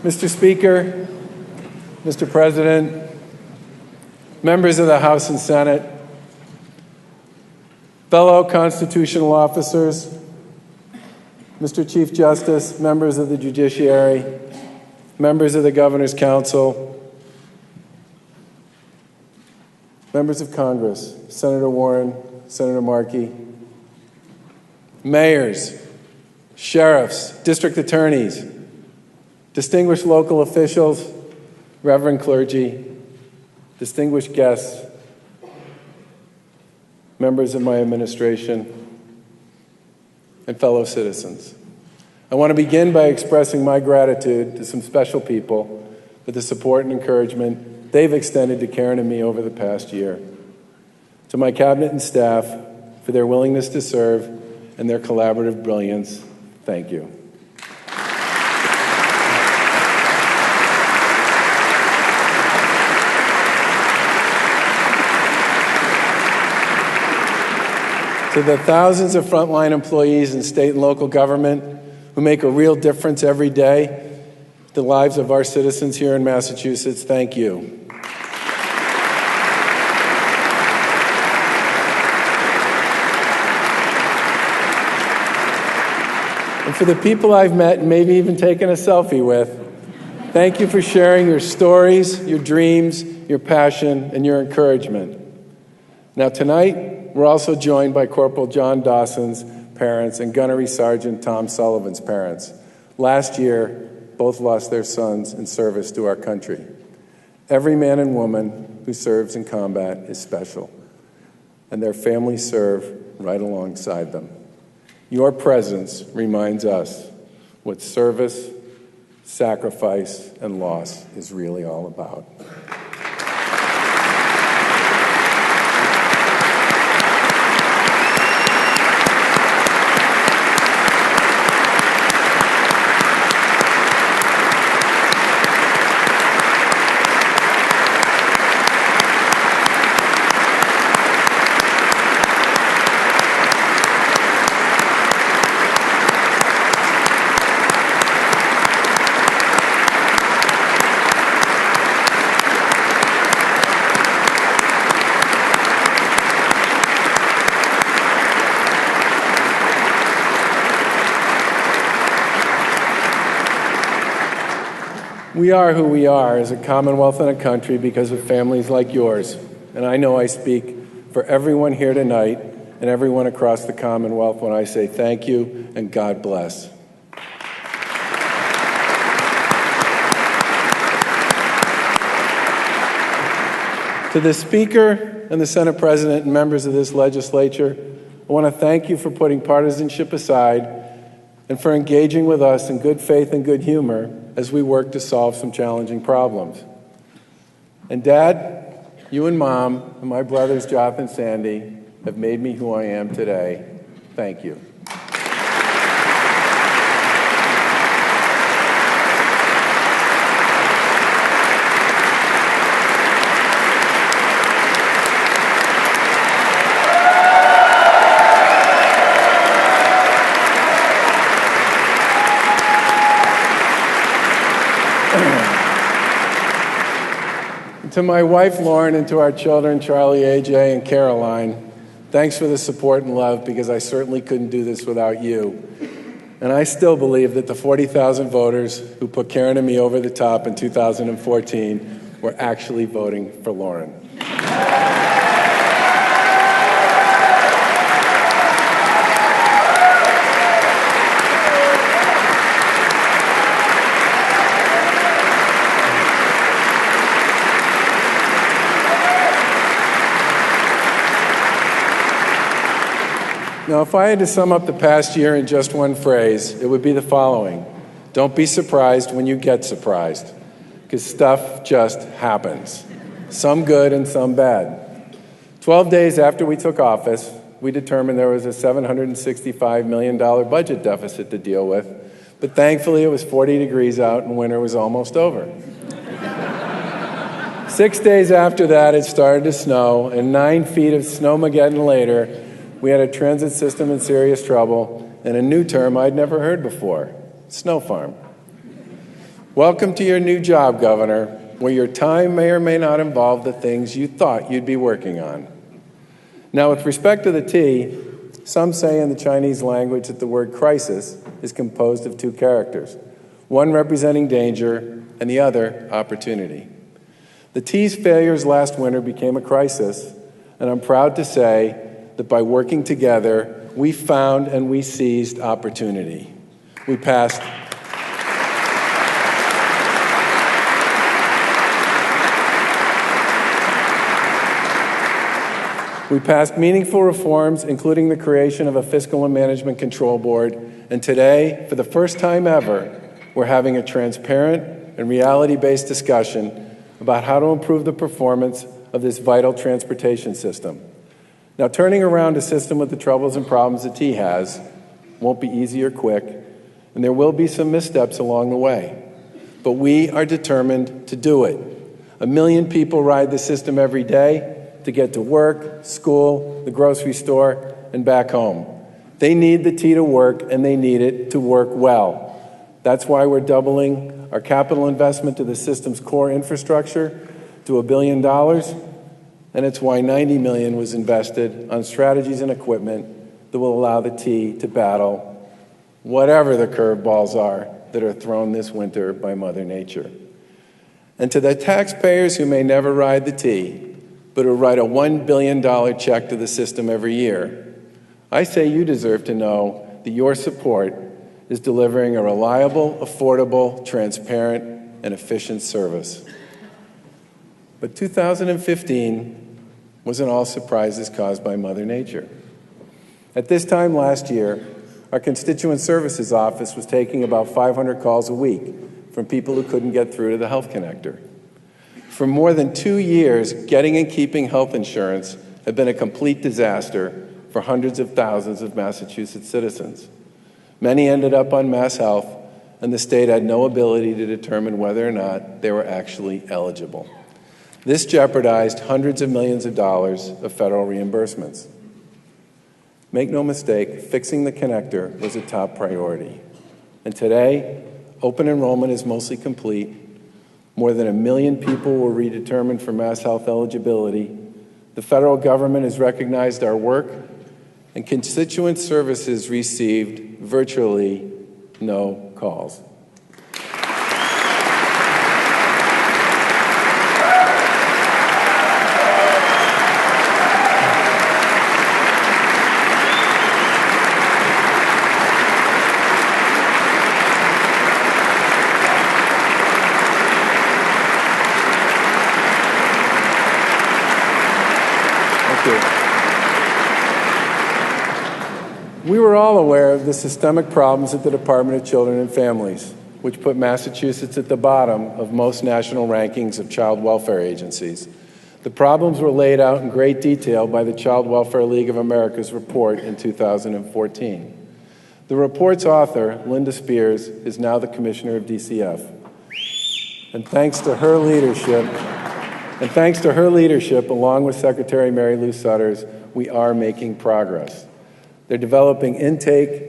Mr. Speaker, Mr. President, members of the House and Senate, fellow constitutional officers, Mr. Chief Justice, members of the Judiciary, members of the Governor's Council, members of Congress, Senator Warren, Senator Markey, mayors, sheriffs, district attorneys, distinguished local officials, reverend clergy, distinguished guests, members of my administration, and fellow citizens. I want to begin by expressing my gratitude to some special people for the support and encouragement they've extended to Karen and me over the past year. To my cabinet and staff for their willingness to serve and their collaborative brilliance, thank you. To the thousands of frontline employees in state and local government who make a real difference every day in the lives of our citizens here in Massachusetts, thank you. And for the people I've met and maybe even taken a selfie with, thank you for sharing your stories, your dreams, your passion, and your encouragement. Now tonight, we're also joined by Corporal John Dawson's parents and Gunnery Sergeant Tom Sullivan's parents. Last year, both lost their sons in service to our country. Every man and woman who serves in combat is special, and their families serve right alongside them. Your presence reminds us what service, sacrifice, and loss is really all about. We are who we are as a Commonwealth and a country because of families like yours. And I know I speak for everyone here tonight and everyone across the Commonwealth when I say thank you and God bless. To the Speaker and the Senate President and members of this legislature, I want to thank you for putting partisanship aside and for engaging with us in good faith and good humor as we work to solve some challenging problems. And Dad, you and Mom, and my brothers Jonathan and Sandy have made me who I am today. Thank you. To my wife, Lauren, and to our children, Charlie, AJ, and Caroline, thanks for the support and love because I certainly couldn't do this without you. And I still believe that the 40,000 voters who put Karen and me over the top in 2014 were actually voting for Lauren. Now, if I had to sum up the past year in just one phrase, it would be the following. Don't be surprised when you get surprised, because stuff just happens, some good and some bad. 12 days after we took office, we determined there was a $765 million budget deficit to deal with, but thankfully it was 40 degrees out and winter was almost over. 6 days after that, it started to snow, and 9 feet of snowmageddon later, we had a transit system in serious trouble and a new term I'd never heard before, snow farm. Welcome to your new job, Governor, where your time may or may not involve the things you thought you'd be working on. Now, with respect to the T, some say in the Chinese language that the word crisis is composed of two characters, one representing danger and the other opportunity. The T's failures last winter became a crisis, and I'm proud to say that by working together, we found and we seized opportunity. We passed meaningful reforms, including the creation of a Fiscal and Management Control Board, and today, for the first time ever, we're having a transparent and reality-based discussion about how to improve the performance of this vital transportation system. Now, turning around a system with the troubles and problems that T has won't be easy or quick, and there will be some missteps along the way. But we are determined to do it. 1 million people ride the system every day to get to work, school, the grocery store, and back home. They need the T to work, and they need it to work well. That's why we're doubling our capital investment to the system's core infrastructure to $1 billion, and it's why $90 million was invested on strategies and equipment that will allow the T to battle whatever the curveballs are that are thrown this winter by Mother Nature. And to the taxpayers who may never ride the T, but who write a $1 billion check to the system every year, I say you deserve to know that your support is delivering a reliable, affordable, transparent, and efficient service. But 2015 wasn't all surprises caused by Mother Nature. At this time last year, our Constituent Services Office was taking about 500 calls a week from people who couldn't get through to the Health Connector. For more than 2 years, getting and keeping health insurance had been a complete disaster for hundreds of thousands of Massachusetts citizens. Many ended up on Mass Health, and the state had no ability to determine whether or not they were actually eligible. This jeopardized hundreds of millions of dollars of federal reimbursements. Make no mistake, fixing the connector was a top priority. And today, open enrollment is mostly complete. More than 1 million people were redetermined for Mass Health eligibility. The federal government has recognized our work, and Constituent Services received virtually no calls. We were all aware of the systemic problems at the Department of Children and Families, which put Massachusetts at the bottom of most national rankings of child welfare agencies. The problems were laid out in great detail by the Child Welfare League of America's report in 2014. The report's author, Linda Spears, is now the commissioner of DCF. And thanks to her leadership, along with Secretary Mary Lou Sutters, we are making progress. They're developing intake,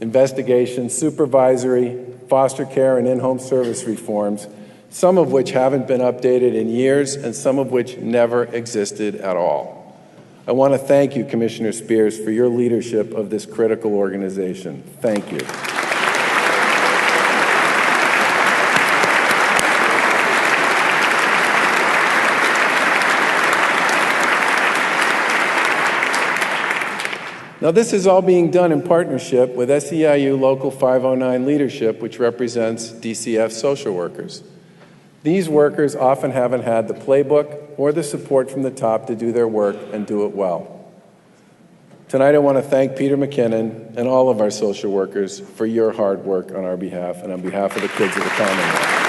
investigation, supervisory, foster care, and in-home service reforms, some of which haven't been updated in years and some of which never existed at all. I want to thank you, Commissioner Spears, for your leadership of this critical organization. Thank you. Now, this is all being done in partnership with SEIU Local 509 leadership, which represents DCF social workers. These workers often haven't had the playbook or the support from the top to do their work and do it well. Tonight, I want to thank Peter McKinnon and all of our social workers for your hard work on our behalf and on behalf of the kids of the Commonwealth.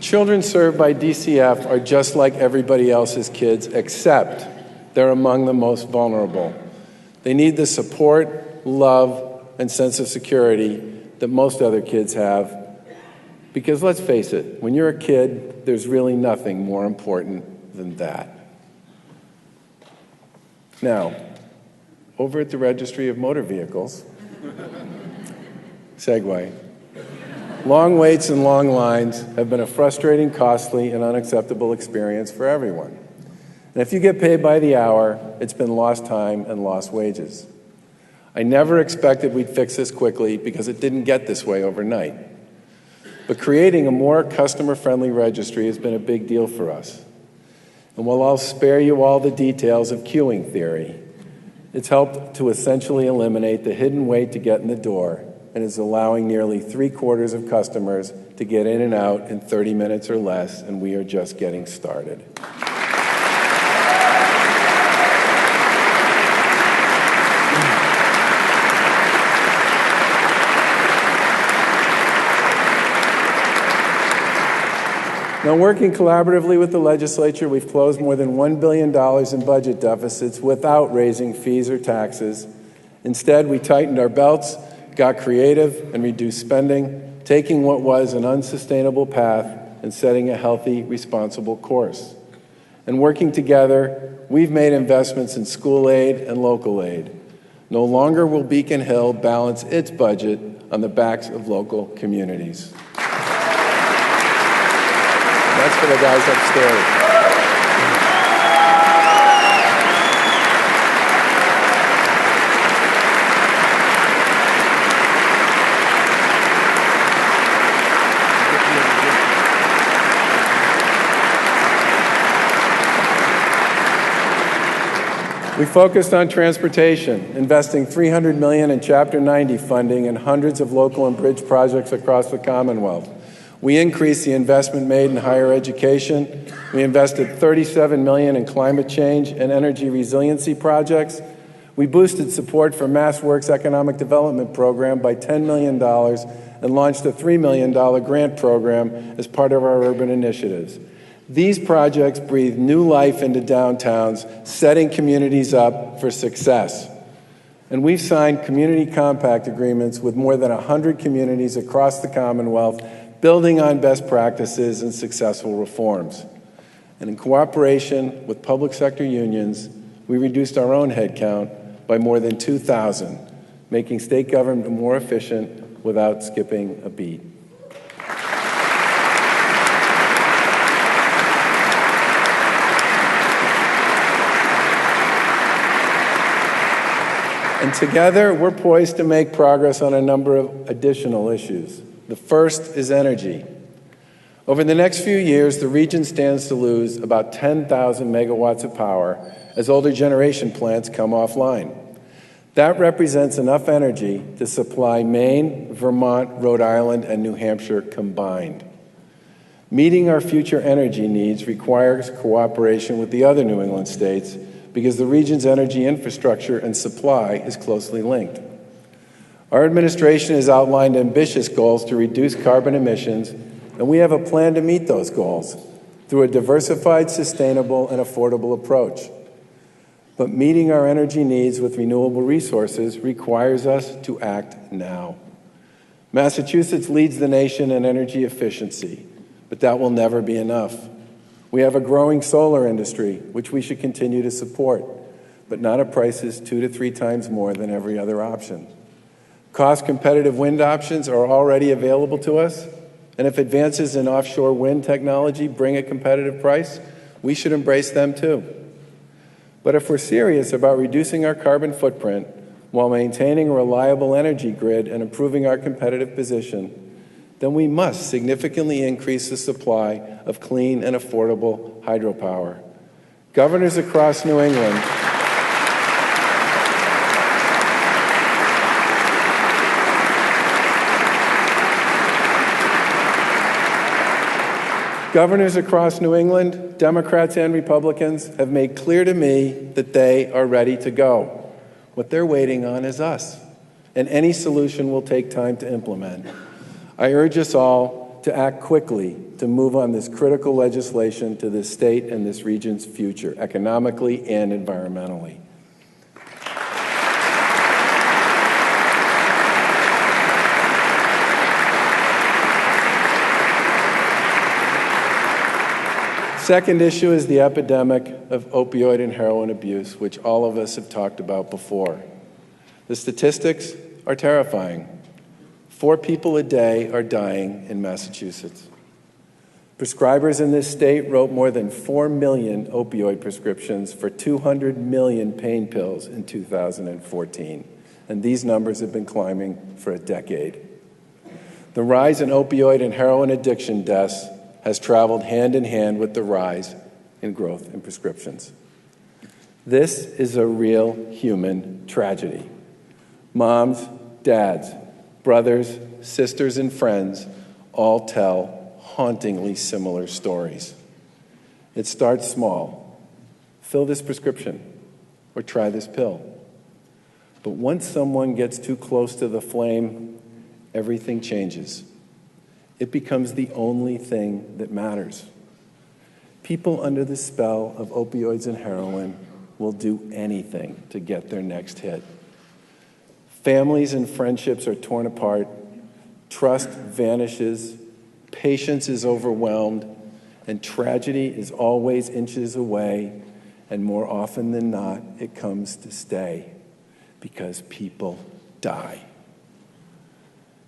Children served by DCF are just like everybody else's kids, except they're among the most vulnerable. They need the support, love, and sense of security that most other kids have. Because let's face it, when you're a kid, there's really nothing more important than that. Now, over at the Registry of Motor Vehicles, segue, long waits and long lines have been a frustrating, costly, and unacceptable experience for everyone. And if you get paid by the hour, it's been lost time and lost wages. I never expected we'd fix this quickly because it didn't get this way overnight. But creating a more customer-friendly registry has been a big deal for us. And while I'll spare you all the details of queuing theory, it's helped to essentially eliminate the hidden wait to get in the door and is allowing nearly 3/4 of customers to get in and out in 30 minutes or less, and we are just getting started. Now, working collaboratively with the legislature, we've closed more than $1 billion in budget deficits without raising fees or taxes. Instead, we tightened our belts, got creative, and reduced spending, taking what was an unsustainable path and setting a healthy, responsible course. And working together, we've made investments in school aid and local aid. No longer will Beacon Hill balance its budget on the backs of local communities. That's for the guys upstairs. We focused on transportation, investing $300 million in Chapter 90 funding and hundreds of local and bridge projects across the Commonwealth. We increased the investment made in higher education. We invested $37 million in climate change and energy resiliency projects. We boosted support for MassWorks Economic Development Program by $10 million and launched a $3 million grant program as part of our urban initiatives. These projects breathe new life into downtowns, setting communities up for success. And we've signed community compact agreements with more than 100 communities across the Commonwealth, building on best practices and successful reforms. And in cooperation with public sector unions, we reduced our own headcount by more than 2,000, making state government more efficient without skipping a beat. And together, we're poised to make progress on a number of additional issues. The first is energy. Over the next few years, the region stands to lose about 10,000 megawatts of power as older generation plants come offline. That represents enough energy to supply Maine, Vermont, Rhode Island, and New Hampshire combined. Meeting our future energy needs requires cooperation with the other New England states because the region's energy infrastructure and supply is closely linked. Our administration has outlined ambitious goals to reduce carbon emissions, and we have a plan to meet those goals through a diversified, sustainable, and affordable approach. But meeting our energy needs with renewable resources requires us to act now. Massachusetts leads the nation in energy efficiency, but that will never be enough. We have a growing solar industry, which we should continue to support, but not at prices 2 to 3 times more than every other option. Cost-competitive wind options are already available to us, and if advances in offshore wind technology bring a competitive price, we should embrace them too. But if we're serious about reducing our carbon footprint while maintaining a reliable energy grid and improving our competitive position, then we must significantly increase the supply of clean and affordable hydropower. Governors across New England Governors across New England, Democrats and Republicans, have made clear to me that they are ready to go. What they're waiting on is us, and any solution will take time to implement. I urge us all to act quickly to move on this critical legislation to this state and this region's future, economically and environmentally. second issue is the epidemic of opioid and heroin abuse, which all of us have talked about before. The statistics are terrifying. 4 people a day are dying in Massachusetts. Prescribers in this state wrote more than 4 million opioid prescriptions for 200 million pain pills in 2014, and these numbers have been climbing for a decade. The rise in opioid and heroin addiction deaths has traveled hand in hand with the rise in growth in prescriptions. This is a real human tragedy. Moms, dads, brothers, sisters, and friends all tell hauntingly similar stories. It starts small. Fill this prescription or try this pill. But once someone gets too close to the flame, everything changes. It becomes the only thing that matters. People under the spell of opioids and heroin will do anything to get their next hit. Families and friendships are torn apart. Trust vanishes. Patience is overwhelmed. And tragedy is always inches away. And more often than not, it comes to stay because people die.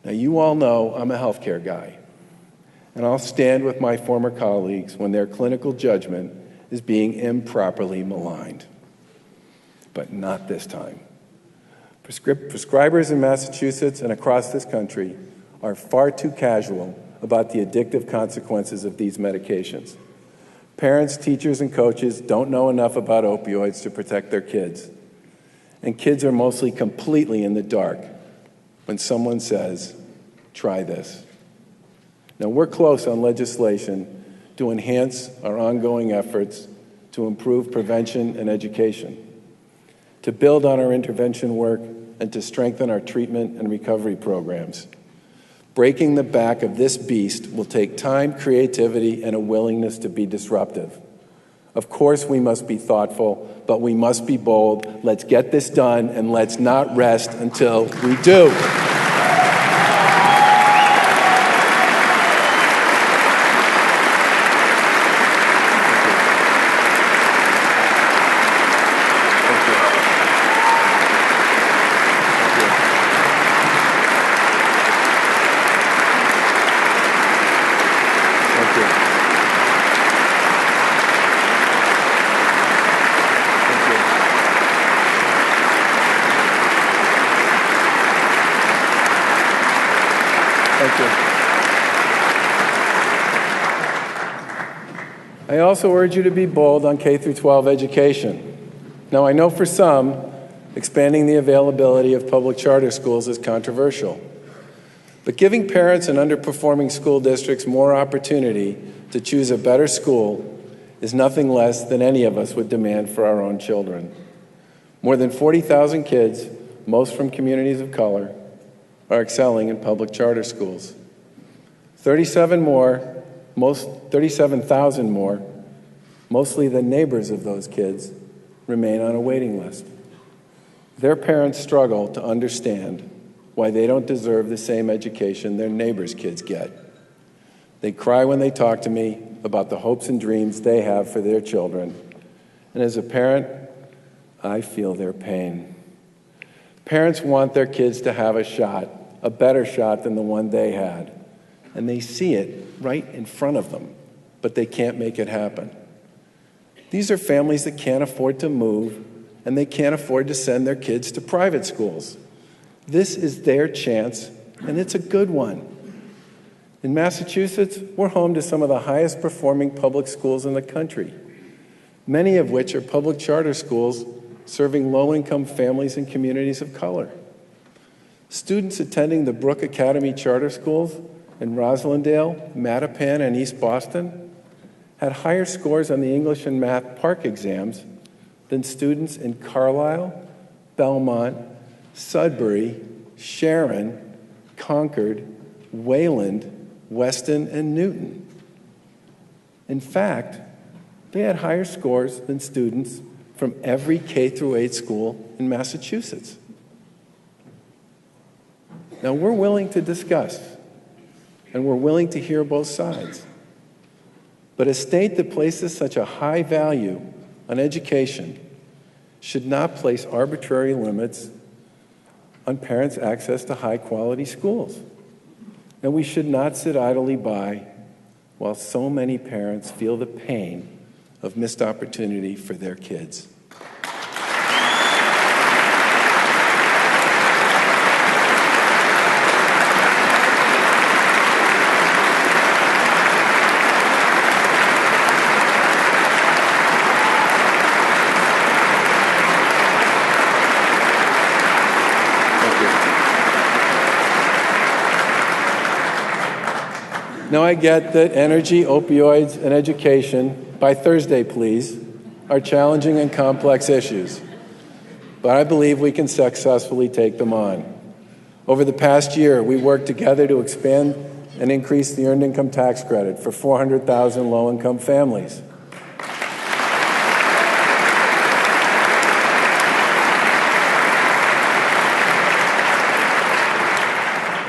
Now, you all know I'm a healthcare guy. And I'll stand with my former colleagues when their clinical judgment is being improperly maligned. But not this time. Prescribers in Massachusetts and across this country are far too casual about the addictive consequences of these medications. Parents, teachers, and coaches don't know enough about opioids to protect their kids. And kids are mostly completely in the dark when someone says, try this. Now, we're close on legislation to enhance our ongoing efforts to improve prevention and education, to build on our intervention work, and to strengthen our treatment and recovery programs. Breaking the back of this beast will take time, creativity, and a willingness to be disruptive. Of course, we must be thoughtful, but we must be bold. Let's get this done, and let's not rest until we do. I also urge you to be bold on K-12 education. Now, I know for some, expanding the availability of public charter schools is controversial. But giving parents in underperforming school districts more opportunity to choose a better school is nothing less than any of us would demand for our own children. More than 40,000 kids, most from communities of color, are excelling in public charter schools. 37,000 more, mostly the neighbors of those kids, remain on a waiting list. Their parents struggle to understand why they don't deserve the same education their neighbors' kids get. They cry when they talk to me about the hopes and dreams they have for their children. And as a parent, I feel their pain. Parents want their kids to have a shot, a better shot than the one they had. And they see it right in front of them, but they can't make it happen. These are families that can't afford to move, and they can't afford to send their kids to private schools. This is their chance, and it's a good one. In Massachusetts, we're home to some of the highest performing public schools in the country, many of which are public charter schools serving low-income families and communities of color. Students attending the Brooke Academy charter schools in Roslindale, Mattapan, and East Boston had higher scores on the English and Math PARCC exams than students in Carlisle, Belmont, Sudbury, Sharon, Concord, Wayland, Weston, and Newton. In fact, they had higher scores than students from every K-8 school in Massachusetts. Now, we're willing to discuss, and we're willing to hear both sides. But a state that places such a high value on education should not place arbitrary limits on parents' access to high-quality schools. And we should not sit idly by while so many parents feel the pain of missed opportunity for their kids. Now, I get that energy, opioids, and education, by Thursday, please, are challenging and complex issues. But I believe we can successfully take them on. Over the past year, we worked together to expand and increase the Earned Income Tax Credit for 400,000 low-income families.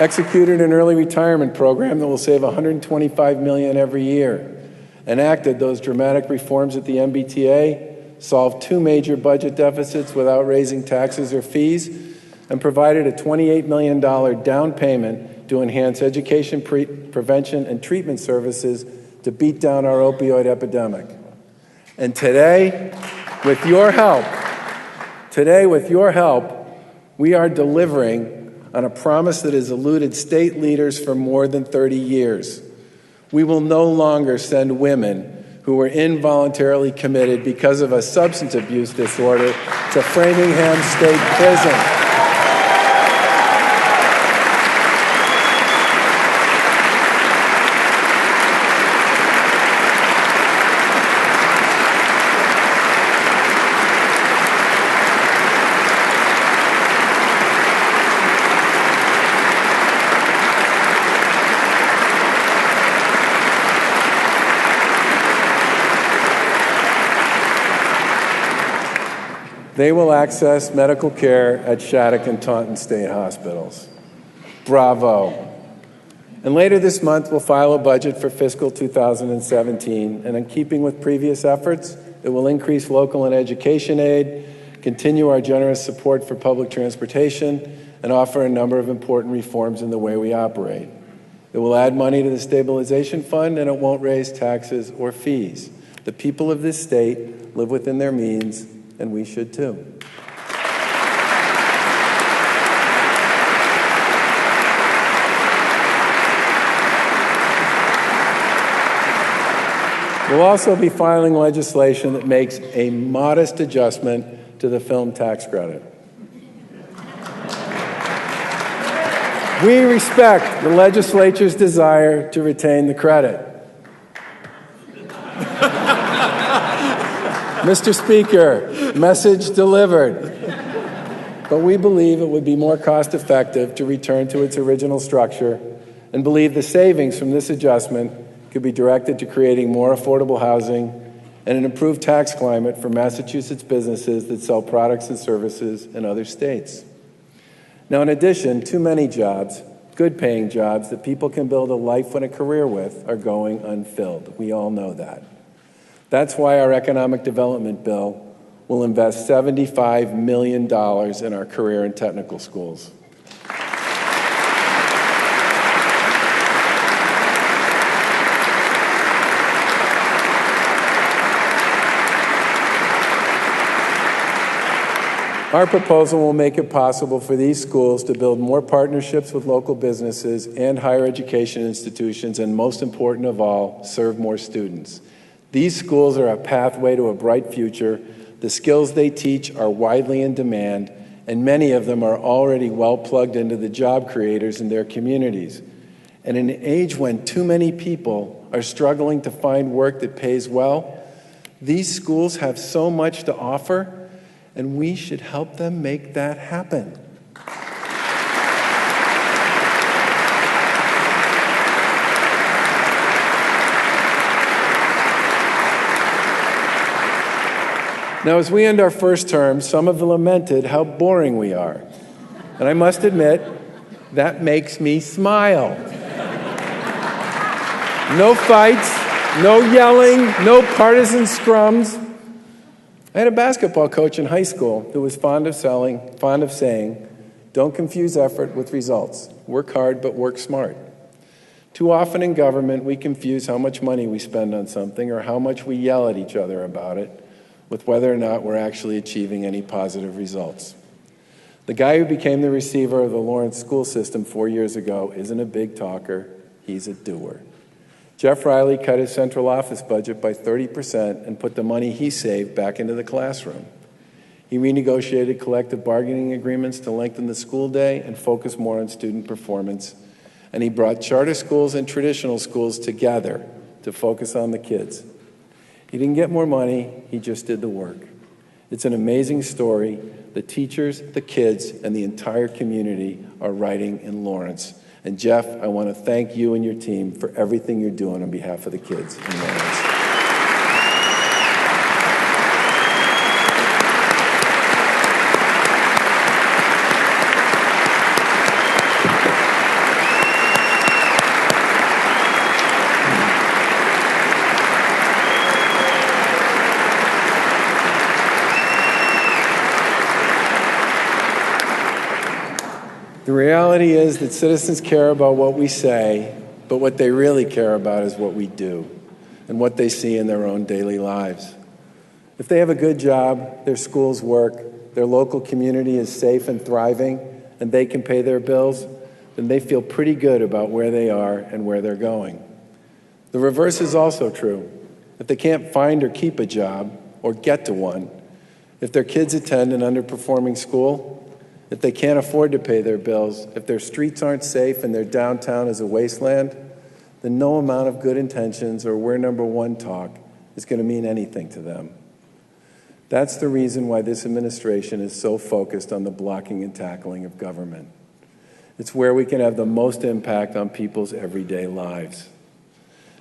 Executed an early retirement program that will save $125 million every year, enacted those dramatic reforms at the MBTA, solved 2 major budget deficits without raising taxes or fees, and provided a $28 million down payment to enhance education, prevention, and treatment services to beat down our opioid epidemic. And today, with your help, we are delivering on a promise that has eluded state leaders for more than 30 years. We will no longer send women who were involuntarily committed because of a substance abuse disorder to Framingham State Prison. They will access medical care at Shattuck and Taunton State Hospitals. Bravo. And later this month, we'll file a budget for fiscal 2017, and in keeping with previous efforts, it will increase local and education aid, continue our generous support for public transportation, and offer a number of important reforms in the way we operate. It will add money to the stabilization fund, and it won't raise taxes or fees. The people of this state live within their means, and we should too. We'll also be filing legislation that makes a modest adjustment to the film tax credit. We respect the legislature's desire to retain the credit. Mr. Speaker, message delivered. But we believe it would be more cost-effective to return to its original structure and believe the savings from this adjustment could be directed to creating more affordable housing and an improved tax climate for Massachusetts businesses that sell products and services in other states. Now, in addition, too many jobs, good-paying jobs that people can build a life and a career with, are going unfilled. We all know that. That's why our economic development bill will invest $75 million in our career and technical schools. Our proposal will make it possible for these schools to build more partnerships with local businesses and higher education institutions, and most important of all, serve more students. These schools are a pathway to a bright future. The skills they teach are widely in demand, and many of them are already well plugged into the job creators in their communities. And in an age when too many people are struggling to find work that pays well, these schools have so much to offer, and we should help them make that happen. Now, as we end our first term, some have lamented how boring we are. And I must admit, that makes me smile. No fights, No yelling, no partisan scrums. I had a basketball coach in high school who was fond of saying, don't confuse effort with results. Work hard, but work smart. Too often in government, we confuse how much money we spend on something or how much we yell at each other about it with whether or not we're actually achieving any positive results. The guy who became the receiver of the Lawrence school system 4 years ago isn't a big talker, he's a doer. Jeff Riley cut his central office budget by 30% and put the money he saved back into the classroom. He renegotiated collective bargaining agreements to lengthen the school day and focus more on student performance. And he brought charter schools and traditional schools together to focus on the kids. He didn't get more money, he just did the work. It's an amazing story. The teachers, the kids, and the entire community are writing in Lawrence. And Jeff, I want to thank you and your team for everything you're doing on behalf of the kids in Lawrence. The reality is that citizens care about what we say, but what they really care about is what we do and what they see in their own daily lives. If they have a good job, their schools work, their local community is safe and thriving, and they can pay their bills, then they feel pretty good about where they are and where they're going. The reverse is also true. If they can't find or keep a job or get to one, if their kids attend an underperforming school, if they can't afford to pay their bills, if their streets aren't safe and their downtown is a wasteland, then no amount of good intentions or we're number one talk is going to mean anything to them. That's the reason why this administration is so focused on the blocking and tackling of government. It's where we can have the most impact on people's everyday lives.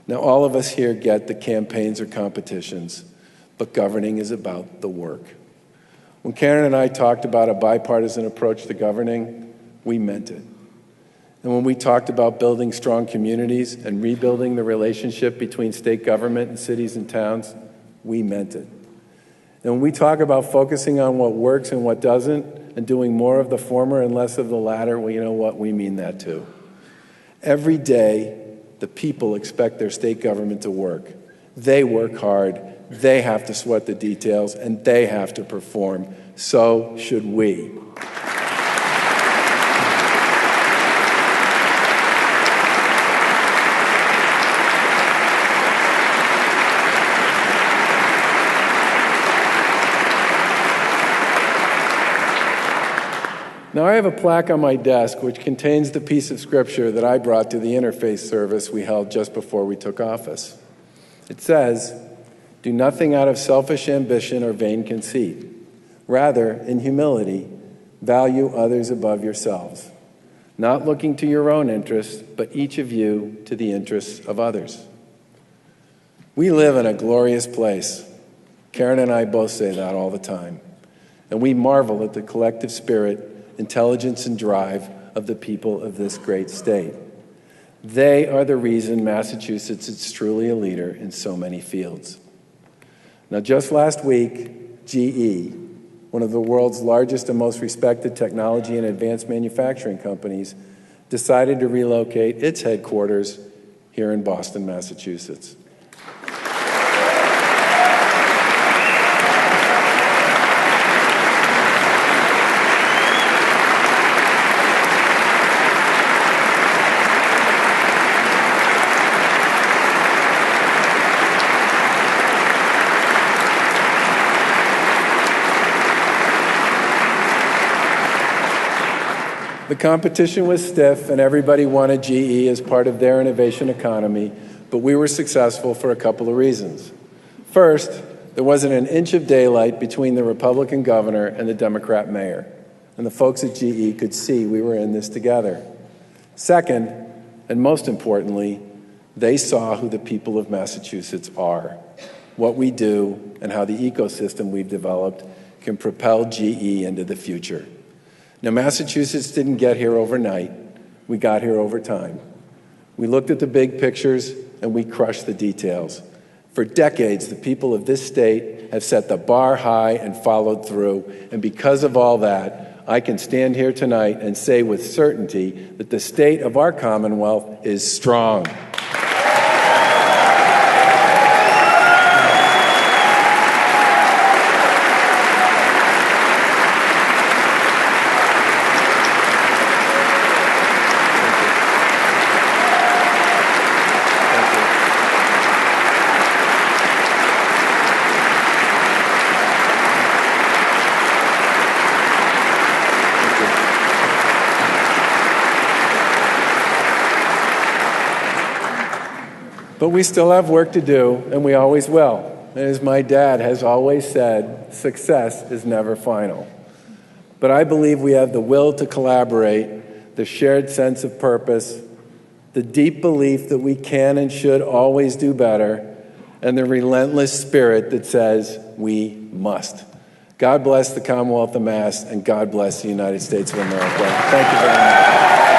Now, all of us here get that campaigns are competitions, but governing is about the work. When Karen and I talked about a bipartisan approach to governing, we meant it. And when we talked about building strong communities and rebuilding the relationship between state government and cities and towns, we meant it. And when we talk about focusing on what works and what doesn't, and doing more of the former and less of the latter, well, you know what? We mean that too. Every day, the people expect their state government to work. They work hard. They have to sweat the details, and they have to perform. So should we. Now, I have a plaque on my desk which contains the piece of scripture that I brought to the interfaith service we held just before we took office. It says, "Do nothing out of selfish ambition or vain conceit. Rather, in humility, value others above yourselves, not looking to your own interests, but each of you to the interests of others." We live in a glorious place. Karen and I both say that all the time. And we marvel at the collective spirit, intelligence, and drive of the people of this great state. They are the reason Massachusetts is truly a leader in so many fields. Now, just last week, GE, one of the world's largest and most respected technology and advanced manufacturing companies, decided to relocate its headquarters here in Boston, Massachusetts. The competition was stiff, and everybody wanted GE as part of their innovation economy, but we were successful for a couple of reasons. First, there wasn't an inch of daylight between the Republican governor and the Democrat mayor, and the folks at GE could see we were in this together. Second, and most importantly, they saw who the people of Massachusetts are, what we do, and how the ecosystem we've developed can propel GE into the future. Now, Massachusetts didn't get here overnight. We got here over time. We looked at the big pictures and we crushed the details. For decades, the people of this state have set the bar high and followed through. And because of all that, I can stand here tonight and say with certainty that the state of our Commonwealth is strong. But we still have work to do, and we always will. And as my dad has always said, success is never final. But I believe we have the will to collaborate, the shared sense of purpose, the deep belief that we can and should always do better, and the relentless spirit that says we must. God bless the Commonwealth of Mass, and God bless the United States of America. Thank you very much.